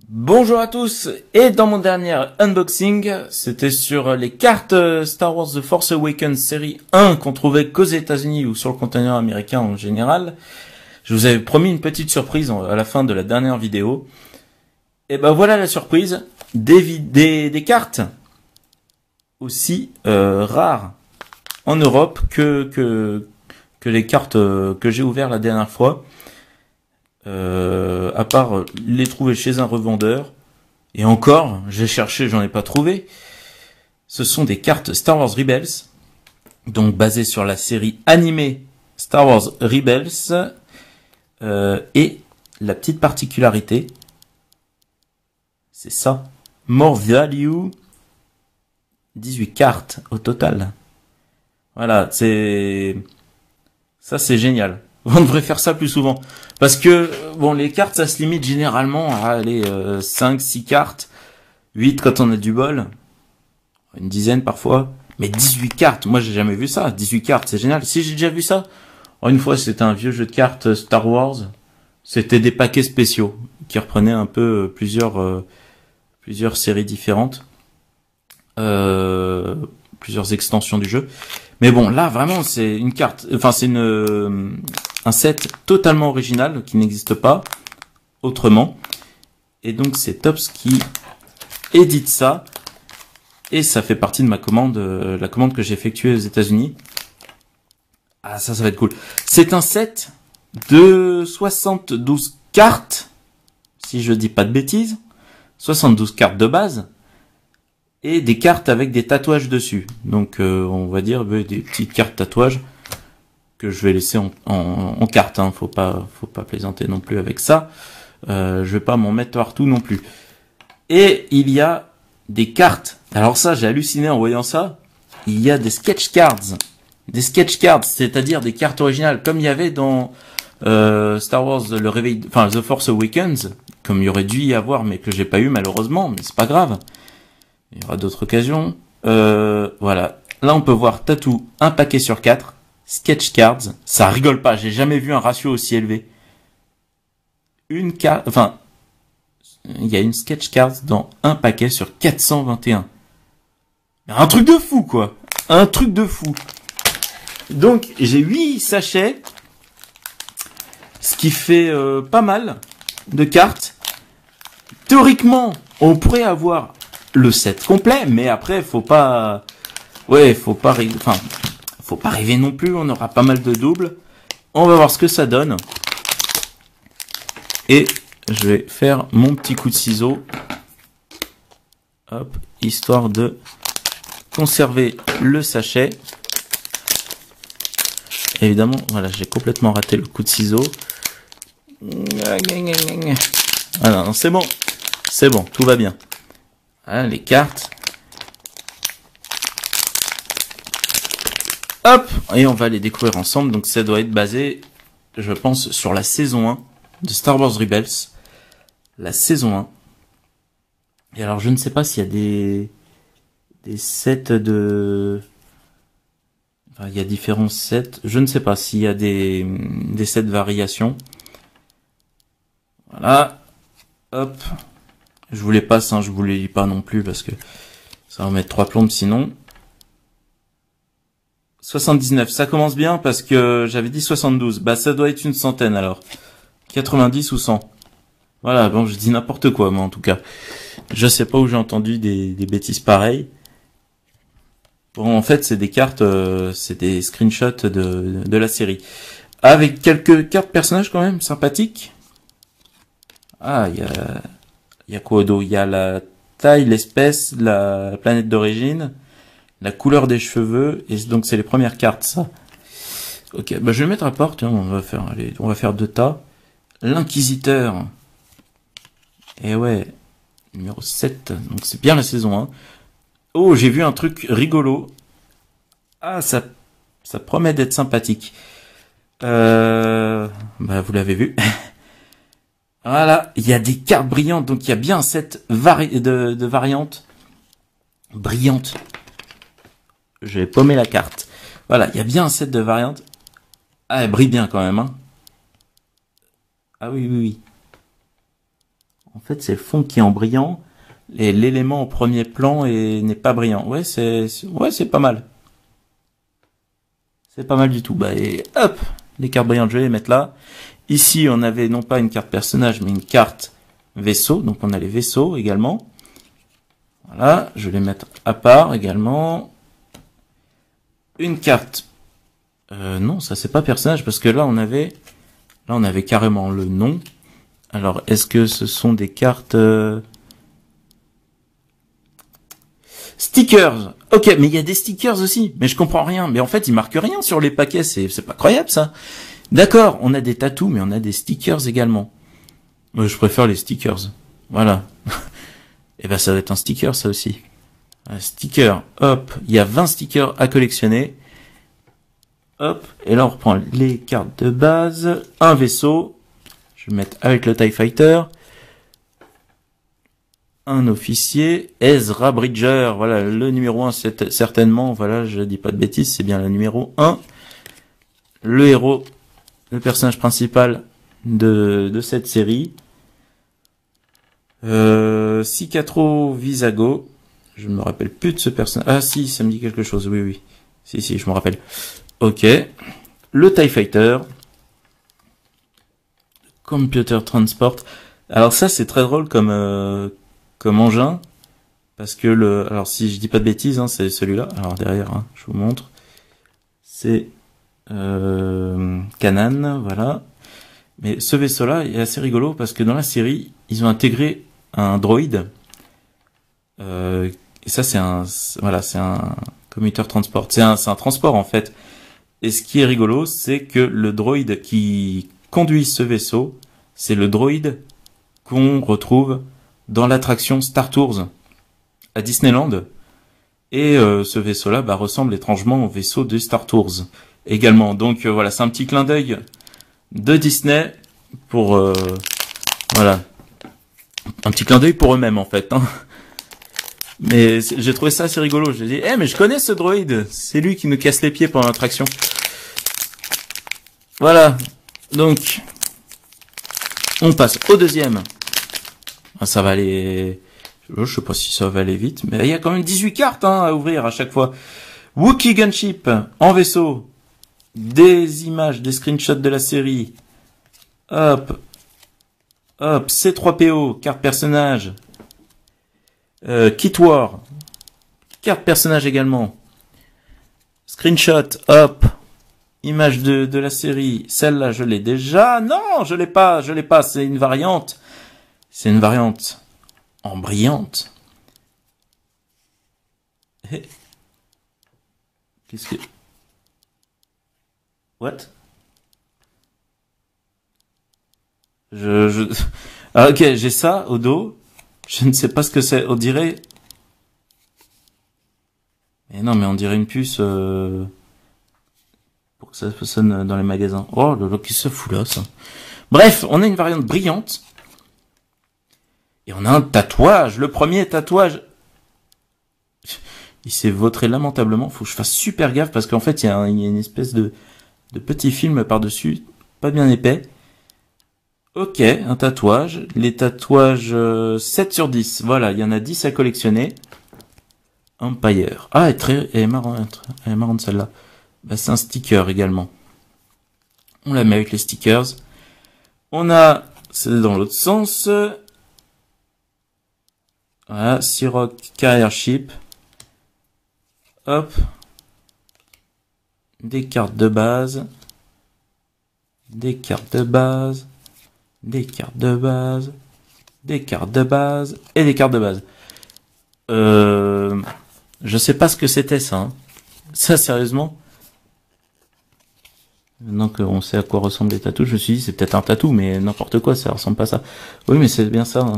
Bonjour à tous, et dans mon dernier unboxing, c'était sur les cartes Star Wars The Force Awakens série 1 qu'on trouvait qu'aux États-Unis ou sur le continent américain en général. Je vous avais promis une petite surprise à la fin de la dernière vidéo. Et ben voilà la surprise, des cartes aussi rares en Europe que les cartes que j'ai ouvertes la dernière fois. À part les trouver chez un revendeur, et encore, j'ai cherché, j'en ai pas trouvé. Ce sont des cartes Star Wars Rebels, donc basées sur la série animée Star Wars Rebels, et la petite particularité, c'est ça, more value, 18 cartes au total. Voilà, ça c'est génial. On devrait faire ça plus souvent. Parce que, bon, les cartes, ça se limite généralement à 5, 6 cartes, 8 quand on a du bol, une dizaine parfois, mais 18 cartes, moi j'ai jamais vu ça, 18 cartes, c'est génial. Si j'ai déjà vu ça, une fois c'était un vieux jeu de cartes Star Wars, c'était des paquets spéciaux, qui reprenaient un peu plusieurs séries différentes, plusieurs extensions du jeu. Mais bon, là vraiment c'est une carte, enfin c'est un set totalement original qui n'existe pas autrement. Et donc c'est Topps qui édite ça. Et ça fait partie de ma commande, la commande que j'ai effectuée aux États-Unis. Ah ça va être cool. C'est un set de 72 cartes, si je dis pas de bêtises. 72 cartes de base. Et des cartes avec des tatouages dessus. Donc on va dire des petites cartes tatouages que je vais laisser en carte. Hein. Faut pas plaisanter non plus avec ça. Je vais pas m'en mettre partout non plus. Et il y a des cartes. Alors ça, j'ai halluciné en voyant ça. Il y a des sketch cards. Des sketch cards, c'est-à-dire des cartes originales, comme il y avait dans Star Wars le réveil, enfin The Force Awakens, comme il y aurait dû y avoir, mais que j'ai pas eu malheureusement, mais c'est pas grave. Il y aura d'autres occasions. Voilà. Là, on peut voir Tattoo, un paquet sur 4. Sketch cards. Ça rigole pas. J'ai jamais vu un ratio aussi élevé. Une carte, enfin, il y a une sketch card dans un paquet sur 421. Un truc de fou, quoi. Un truc de fou. Donc, j'ai 8 sachets. Ce qui fait pas mal de cartes. Théoriquement, on pourrait avoir le set complet, mais après faut pas rêver non plus, on aura pas mal de doubles. On va voir ce que ça donne. Et je vais faire mon petit coup de ciseau. Hop, histoire de conserver le sachet. Évidemment, voilà, j'ai complètement raté le coup de ciseau. Ah non, c'est bon. C'est bon, tout va bien. Voilà, les cartes. Hop, et on va les découvrir ensemble. Donc ça doit être basé, je pense, sur la saison 1 de Star Wars Rebels. La saison 1. Et alors je ne sais pas s'il y a des sets de... Enfin, il y a différents sets. Je ne sais pas s'il y a des sets variations. Voilà. Hop. Je vous les passe, hein, je vous les lis pas non plus parce que ça va mettre 3 plombes sinon. 79, ça commence bien parce que j'avais dit 72. Bah ça doit être une centaine alors. 90 ou 100. Voilà, bon je dis n'importe quoi moi en tout cas. Je sais pas où j'ai entendu des bêtises pareilles. Bon en fait c'est des cartes, c'est des screenshots de la série. Avec quelques cartes personnages quand même sympathiques. Ah il y a quoi au dos? Il y a la taille, l'espèce, la planète d'origine, la couleur des cheveux, et donc c'est les premières cartes, ça. Ok, bah je vais mettre à part, tiens, on va faire 2 tas. L'Inquisiteur. Et ouais, numéro 7, donc c'est bien la saison 1. Oh, j'ai vu un truc rigolo. Ah, ça promet d'être sympathique. Bah vous l'avez vu. Voilà, il y a des cartes brillantes, donc il y a bien un set de variantes brillantes. Je vais paumer la carte. Voilà, il y a bien un set de variantes. Ah, elle brille bien quand même, hein. Ah oui, oui, oui. En fait, c'est le fond qui est en brillant. Et l'élément au premier plan n'est pas brillant. Ouais, c'est pas mal. C'est pas mal du tout. Bah, et hop, les cartes brillantes, je vais les mettre là. Ici, on avait non pas une carte personnage, mais une carte vaisseau. Donc, on a les vaisseaux également. Voilà, je vais les mettre à part également. Une carte. Non, ça c'est pas personnage parce que là on avait carrément le nom. Alors, est-ce que ce sont des cartes stickers? Ok, mais il y a des stickers aussi. Mais je comprends rien. Mais en fait, ils marquent rien sur les paquets. C'est pas croyable ça. D'accord, on a des tatous, mais on a des stickers également. Je préfère les stickers. Voilà. Et ben ça va être un sticker ça aussi. Un sticker, hop, il y a 20 stickers à collectionner. Hop, et là on reprend les cartes de base. Un vaisseau. Je vais mettre avec le TIE Fighter. Un officier. Ezra Bridger. Voilà, le numéro 1, c'est certainement, voilà, je dis pas de bêtises, c'est bien le numéro 1. Le héros, le personnage principal de cette série. Cicatro Visago. Je me rappelle plus de ce personnage. Ah si, ça me dit quelque chose, oui, oui. Si, je me rappelle. Ok. Le TIE Fighter. Computer Transport. Alors ça, c'est très drôle comme engin. Parce que alors si je dis pas de bêtises, hein, c'est celui-là. Alors derrière, hein, je vous montre. C'est Kanan, voilà. Mais ce vaisseau-là est assez rigolo parce que dans la série, ils ont intégré un droïde. Et ça, c'est un commuter transport. C'est un transport en fait. Et ce qui est rigolo, c'est que le droïde qui conduit ce vaisseau, c'est le droïde qu'on retrouve dans l'attraction Star Tours à Disneyland. Et ce vaisseau-là ressemble étrangement au vaisseau de Star Tours également. Donc voilà, c'est un petit clin d'œil de Disney pour voilà, un petit clin d'œil pour eux-mêmes en fait. Hein. Mais j'ai trouvé ça assez rigolo. J'ai dit, mais je connais ce droïde. C'est lui qui nous casse les pieds pendant l'attraction. Voilà. Donc, on passe au deuxième. Ça va aller... Je sais pas si ça va aller vite, mais il y a quand même 18 cartes à ouvrir à chaque fois. Wookiee Gunship en vaisseau. Des images, des screenshots de la série. Hop. Hop, C3PO, carte personnage. Kit War, carte personnage également. Screenshot, hop. Image de la série. Celle-là, je l'ai déjà. Non, je l'ai pas. C'est une variante. C'est une variante en brillante. Qu'est-ce que... What? Ah, ok, j'ai ça au dos. Je ne sais pas ce que c'est. On dirait... Mais non, mais on dirait une puce pour que ça sonne dans les magasins. Oh là là, qu'est-ce que ça fout là, ça? Bref, on a une variante brillante. Et on a un tatouage. Le premier tatouage... Il s'est vautré lamentablement. Faut que je fasse super gaffe parce qu'en fait, il y a une espèce de petit film par-dessus. Pas bien épais. Ok, un tatouage. Les tatouages 7 sur 10. Voilà, il y en a 10 à collectionner. Empire. Ah, elle est marrante celle-là. C'est un sticker également. On la met avec les stickers. On a, c'est dans l'autre sens. Voilà, Siroc K-Airship. Hop. Des cartes de base. Des cartes de base. Des cartes de base, des cartes de base et des cartes de base. Je sais pas ce que c'était ça. Hein. Ça sérieusement. Maintenant qu'on sait à quoi ressemblent les tatous, je me suis dit c'est peut-être un tatou, mais n'importe quoi, ça ressemble pas à ça. Oui, mais c'est bien ça. Hein,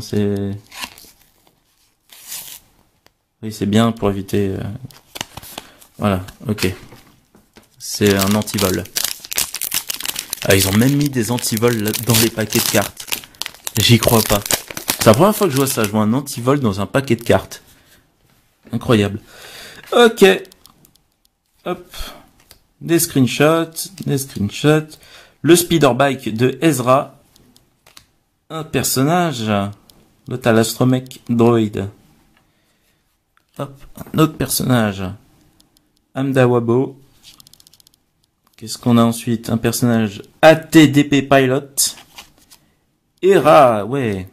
oui, c'est bien pour éviter. Voilà, ok. C'est un antivol. Ah, ils ont même mis des antivols dans les paquets de cartes. J'y crois pas. C'est la première fois que je vois ça. Je vois un antivol dans un paquet de cartes. Incroyable. Ok. Hop. Des screenshots. Le speeder bike de Ezra. Un personnage. L'autre Astromech Droid. Hop, un autre personnage. Amdawabo. Qu'est-ce qu'on a ensuite? Un personnage ATDP Pilot. Hera, ouais.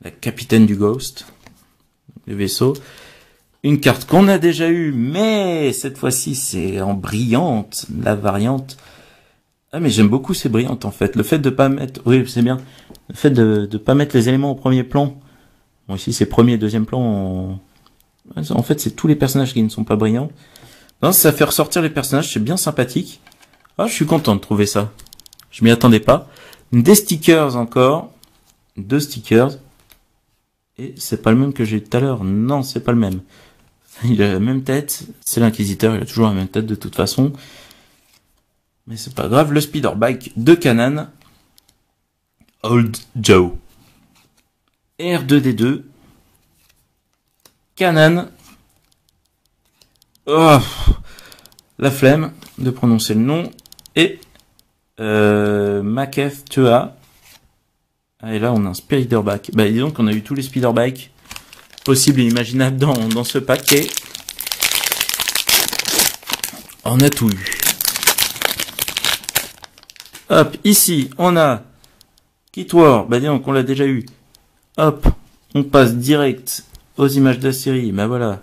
La capitaine du Ghost. Le vaisseau. Une carte qu'on a déjà eue, mais cette fois-ci c'est en brillante, la variante. Ah mais j'aime beaucoup ces brillantes en fait. Le fait de pas mettre, oui c'est bien. Le fait de pas mettre les éléments au premier plan. Bon ici c'est premier, deuxième plan. En fait c'est tous les personnages qui ne sont pas brillants. Non, ça fait ressortir les personnages, c'est bien sympathique. Ah je suis content de trouver ça. Je m'y attendais pas. Des stickers encore, 2 stickers. Et c'est pas le même que j'ai eu tout à l'heure. Non c'est pas le même. Il a la même tête, c'est l'inquisiteur, il a toujours la même tête de toute façon. Mais c'est pas grave, le speeder bike de Kanan. Old Joe. R2D2. Kanan. Oh, la flemme de prononcer le nom. Et Maketh Tua. Ah, et là on a un speeder bike. Bah dis donc on a eu tous les speeder bikes possible et imaginable dans ce paquet. On a tout eu. Hop, ici, on a Kit War. Bah dis donc, on l'a déjà eu. Hop, on passe direct aux images de la série. Bah voilà.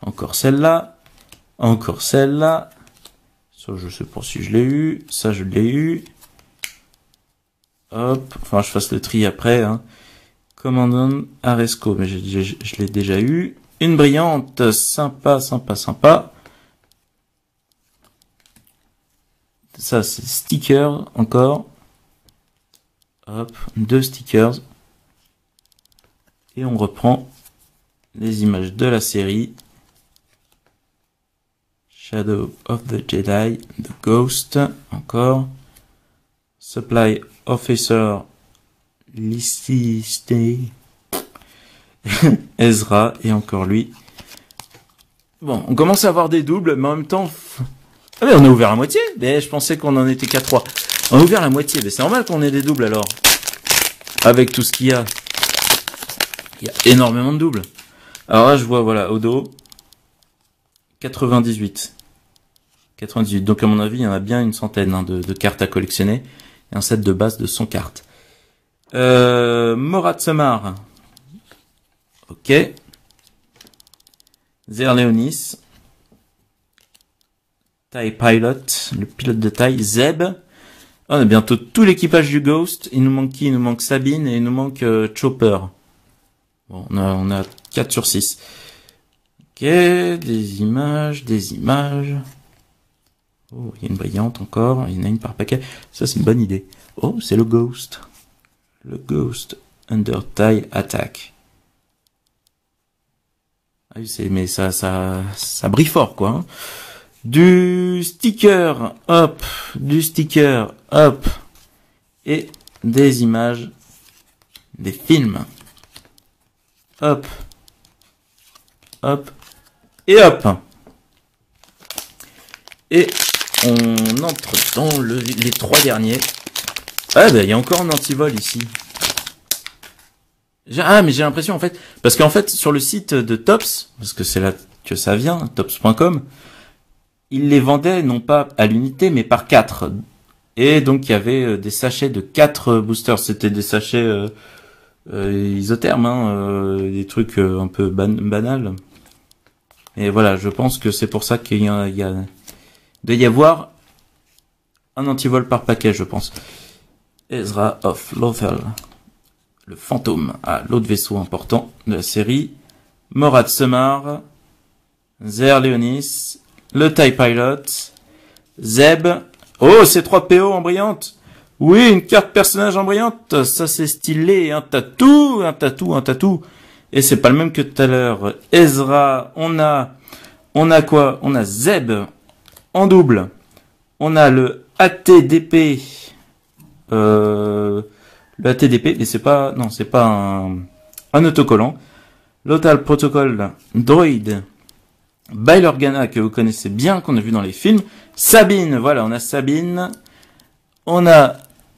Encore celle-là. Encore celle-là. Ça, je sais pas si je l'ai eu. Ça, je l'ai eu. Hop. Enfin, je fasse le tri après, hein. Commandant Aresco, mais je l'ai déjà eu. Une brillante, sympa, sympa, sympa. Ça, c'est sticker encore. Hop, 2 stickers. Et on reprend les images de la série. Shadow of the Jedi, The Ghost, encore. Supply Officer Listé. Ezra, et encore lui. Bon, on commence à avoir des doubles, mais en même temps... Ah mais on a ouvert la moitié. Mais je pensais qu'on en était qu'à 3. On a ouvert la moitié, mais c'est normal qu'on ait des doubles alors. Avec tout ce qu'il y a. Il y a énormément de doubles. Alors là, je vois, voilà, au dos, 98. 98. Donc à mon avis, il y en a bien une centaine hein, de cartes à collectionner. Et un set de base de 100 cartes. Morat Semar. Ok. Zer Leonis. TIE Pilot. Le pilote de TIE. Zeb. On a bientôt tout l'équipage du Ghost. Il nous manque qui? Il nous manque Sabine et il nous manque Chopper. Bon, on a 4 sur 6. Ok. Des images. Des images. Oh, il y a une brillante encore. Il y en a une par paquet. Ça, c'est une bonne idée. Oh, c'est le Ghost. Le Ghost Under TIE Attack. Ah oui, mais ça brille fort, quoi. Hein. Du sticker, hop. Du sticker, hop. Et des images. Des films. Hop. Hop. Et hop. Et on entre dans les 3 derniers. Ah ben il y a encore un antivol ici. Ah mais j'ai l'impression en fait, parce qu'en fait sur le site de Tops, parce que c'est là que ça vient, tops.com, ils les vendaient non pas à l'unité mais par 4. Et donc il y avait des sachets de 4 boosters, c'était des sachets isothermes, hein, des trucs un peu banals. Et voilà, je pense que c'est pour ça qu'il doit y avoir un antivol par paquet, je pense. Ezra of Lothal, le fantôme, l'autre vaisseau important de la série. Morat Semar, Zer Leonis, le TIE Pilot, Zeb. Oh, c'est 3 PO en brillante. Oui, une carte personnage en brillante. Ça, c'est stylé. Un tatou, un tatou, un tatou. Et c'est pas le même que tout à l'heure. Ezra, on a quoi? On a Zeb en double. On a le ATDP. Le ATDP, mais c'est pas un autocollant. Lothal Protocol Droid. Bail Organa, que vous connaissez bien, qu'on a vu dans les films. Sabine, voilà, on a Sabine. On a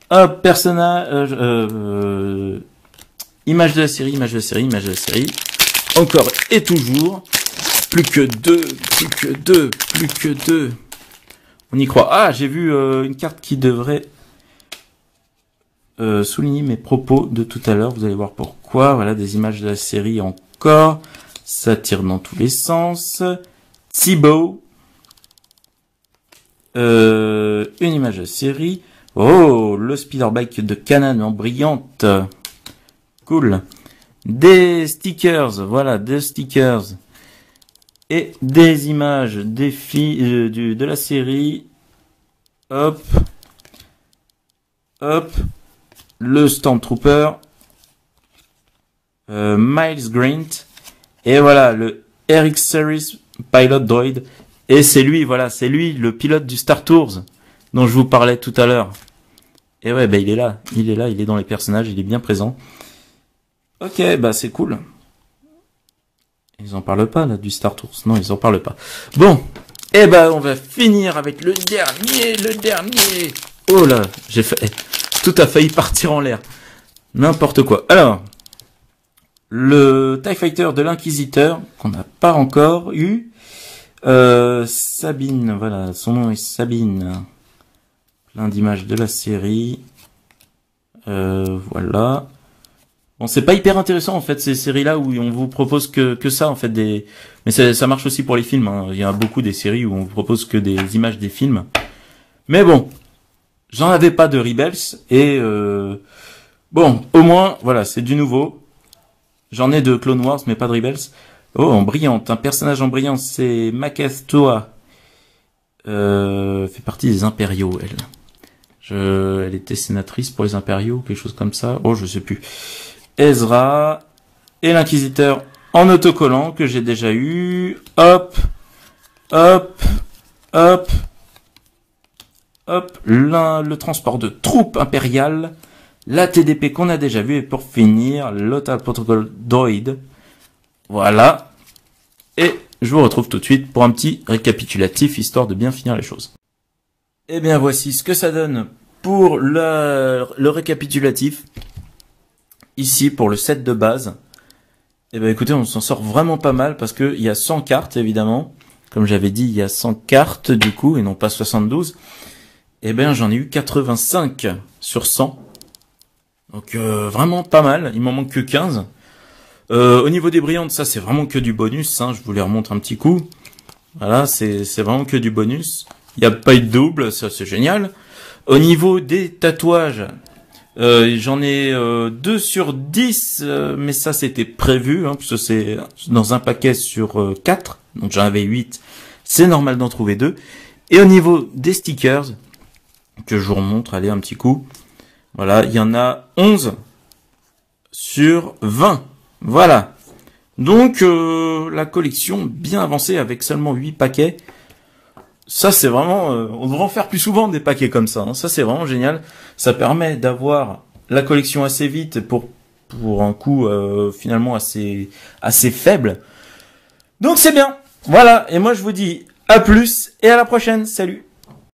un personnage, Image de la série, image de la série, image de la série. Encore et toujours. Plus que deux, plus que deux, plus que deux. On y croit. Ah, j'ai vu une carte qui devrait souligner mes propos de tout à l'heure. Vous allez voir pourquoi. Voilà, des images de la série encore. Ça tire dans tous les sens. Thibaut. Une image de la série. Oh, le Speederbike de Canon en brillante. Cool. Des stickers. Voilà, des stickers. Et des images des filles de la série. Hop. Hop. Le Stormtrooper. Miles Grant. Et voilà, le RX Series Pilot Droid. Et c'est lui, voilà, c'est lui, le pilote du Star Tours, dont je vous parlais tout à l'heure. Et ouais, bah il est là, il est dans les personnages, il est bien présent. Ok, bah c'est cool. Ils en parlent pas, là, du Star Tours. Non, ils en parlent pas. Bon, et bah on va finir avec le dernier. Oh là, tout a failli partir en l'air. N'importe quoi. Alors, le TIE Fighter de l'Inquisiteur, qu'on n'a pas encore eu. Sabine, voilà, son nom est Sabine. Plein d'images de la série. Voilà. Bon, c'est pas hyper intéressant en fait ces séries-là où on vous propose que ça en fait mais ça marche aussi pour les films. Hein. Il y a beaucoup des séries où on vous propose que des images des films. Mais bon, j'en avais pas de Rebels et bon, au moins voilà, c'est du nouveau. J'en ai de Clone Wars mais pas de Rebels. Oh, en brillante, un personnage en brillante, c'est Maketh Toa. Fait partie des Impériaux, elle. Elle était sénatrice pour les Impériaux, quelque chose comme ça. Oh, je sais plus. Ezra et l'Inquisiteur en autocollant que j'ai déjà eu. Hop, hop, hop, hop. Le transport de troupes impériales. La TDP qu'on a déjà vu et pour finir, l'Otal Protocol Droid. Voilà. Et je vous retrouve tout de suite pour un petit récapitulatif, histoire de bien finir les choses. Et bien voici ce que ça donne pour le récapitulatif. Ici, pour le set de base. Et bien écoutez, on s'en sort vraiment pas mal parce qu'il y a 100 cartes, évidemment. Comme j'avais dit, il y a 100 cartes du coup, et non pas 72. Et bien j'en ai eu 85 sur 100. Donc vraiment pas mal, il m'en manque que 15. Au niveau des brillantes, ça c'est vraiment que du bonus, hein, je vous les remontre un petit coup. Voilà, c'est vraiment que du bonus. Il n'y a pas eu de double, ça c'est génial. Au niveau des tatouages, j'en ai 2 sur 10, mais ça c'était prévu, hein, puisque c'est dans un paquet sur 4, donc j'en avais 8, c'est normal d'en trouver 2. Et au niveau des stickers, que je vous remontre, allez un petit coup, voilà, il y en a 11 sur 20. Voilà. Donc, la collection bien avancée avec seulement 8 paquets. Ça, c'est vraiment... on devrait en faire plus souvent des paquets comme ça. Hein. Ça, c'est vraiment génial. Ça permet d'avoir la collection assez vite pour un coût finalement assez faible. Donc, c'est bien. Voilà. Et moi, je vous dis à plus et à la prochaine. Salut.